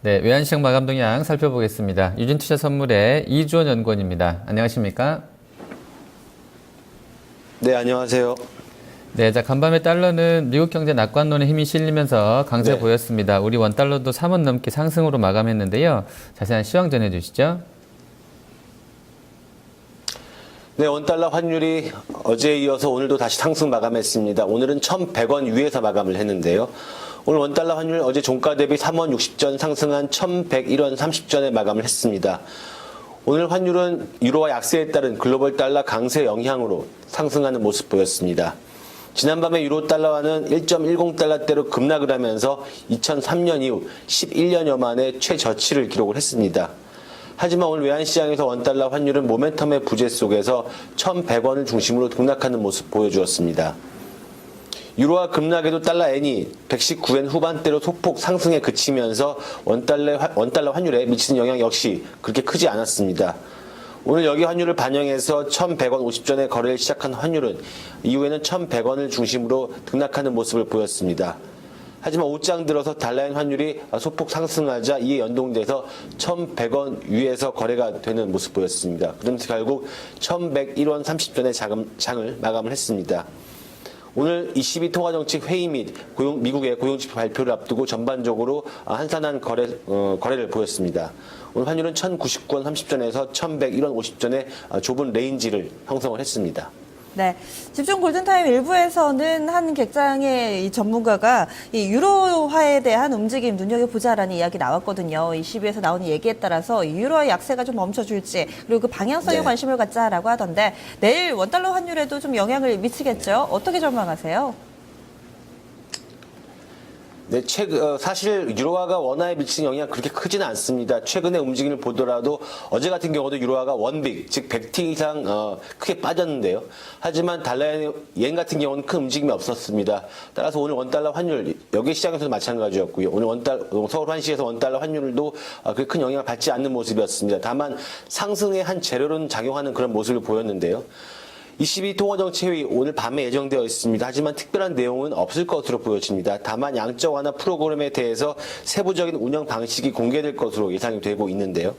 네, 외환시장 마감 동향 살펴보겠습니다. 유진투자선물의 이주원 연구원입니다. 안녕하십니까? 네, 안녕하세요. 네, 자, 간밤에 달러는 미국 경제 낙관론에 힘이 실리면서 강세 네. 보였습니다. 우리 원달러도 3원 넘게 상승으로 마감했는데요. 자세한 시황 전해주시죠. 네, 원달러 환율이 어제에 이어서 오늘도 다시 상승 마감했습니다. 오늘은 1,100원 위에서 마감을 했는데요. 오늘 원달러 환율 어제 종가 대비 3원 60전 상승한 1,101원 30전에 마감을 했습니다. 오늘 환율은 유로와 약세에 따른 글로벌 달러 강세 영향으로 상승하는 모습 보였습니다. 지난밤에 유로 달러와는 1.10달러대로 급락을 하면서 2003년 이후 11년여 만에 최저치를 기록을 했습니다. 하지만 오늘 외환시장에서 원달러 환율은 모멘텀의 부재 속에서 1,100원을 중심으로 등락하는 모습 보여주었습니다. 유로화 급락에도 달러 엔이 119엔 후반대로 소폭 상승에 그치면서 원달러 환율에 미치는 영향 역시 그렇게 크지 않았습니다. 오늘 여기 환율을 반영해서 1,100원 50전에 거래를 시작한 환율은 이후에는 1,100원을 중심으로 등락하는 모습을 보였습니다. 하지만 옷장 들어서 달러엔 환율이 소폭 상승하자 이에 연동돼서 1,100원 위에서 거래가 되는 모습 보였습니다. 그러면서 결국 1,101원 30전에 장을 마감을 했습니다. 오늘 22 통화정책 회의 및 미국의 고용지표 발표를 앞두고 전반적으로 한산한 거래를 보였습니다. 오늘 환율은 1,099원 30전에서 1,101원 50전의 좁은 레인지를 형성을 했습니다. 네. 집중 골든타임 일부에서는 한 객장의 이 전문가가 이 유로화에 대한 움직임 눈여겨보자라는 이야기 나왔거든요. 이 CB에서 나온 얘기에 따라서 유로화 약세가 좀 멈춰줄지 그리고 그 방향성에 네. 관심을 갖자라고 하던데 내일 원달러 환율에도 좀 영향을 미치겠죠? 어떻게 전망하세요? 네, 사실 유로화가 원화에 미치는 영향이 그렇게 크지는 않습니다. 최근의 움직임을 보더라도 어제 같은 경우도 유로화가 원빅, 즉 100티 이상 크게 빠졌는데요. 하지만 옌 같은 경우는 큰 움직임이 없었습니다. 따라서 오늘 원달러 환율, 여기 시장에서도 마찬가지였고요. 오늘 서울 환시에서 원달러 환율도 그렇게 큰 영향을 받지 않는 모습이었습니다. 다만 상승의 한 재료로는 작용하는 그런 모습을 보였는데요. 22 통화정책회의 오늘 밤에 예정되어 있습니다. 하지만 특별한 내용은 없을 것으로 보여집니다. 다만 양적 완화 프로그램에 대해서 세부적인 운영 방식이 공개될 것으로 예상이 되고 있는데요.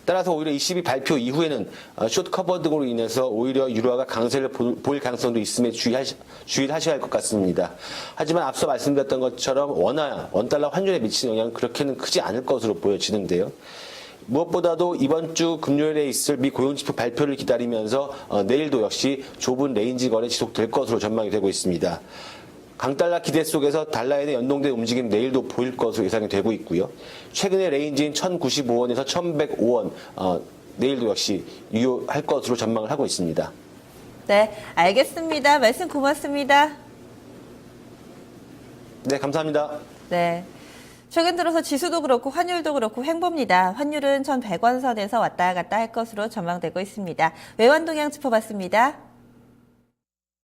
따라서 오히려 22 발표 이후에는 숏 커버 등으로 인해서 오히려 유로화가 강세를 보일 가능성도 있음에 주의를 하셔야 할 것 같습니다. 하지만 앞서 말씀드렸던 것처럼 원달러 환율에 미치는 영향은 그렇게는 크지 않을 것으로 보여지는데요. 무엇보다도 이번 주 금요일에 있을 미 고용지표 발표를 기다리면서 내일도 역시 좁은 레인지 거래 지속될 것으로 전망이 되고 있습니다. 강달러 기대 속에서 달러엔의 연동된 움직임 내일도 보일 것으로 예상이 되고 있고요. 최근의 레인지인 1,095원에서 1,105원 내일도 역시 유효할 것으로 전망을 하고 있습니다. 네, 알겠습니다. 말씀 고맙습니다. 네, 감사합니다. 네. 최근 들어서 지수도 그렇고 환율도 그렇고 횡보입니다. 환율은 1,100원 선에서 왔다 갔다 할 것으로 전망되고 있습니다. 외환 동향 짚어봤습니다.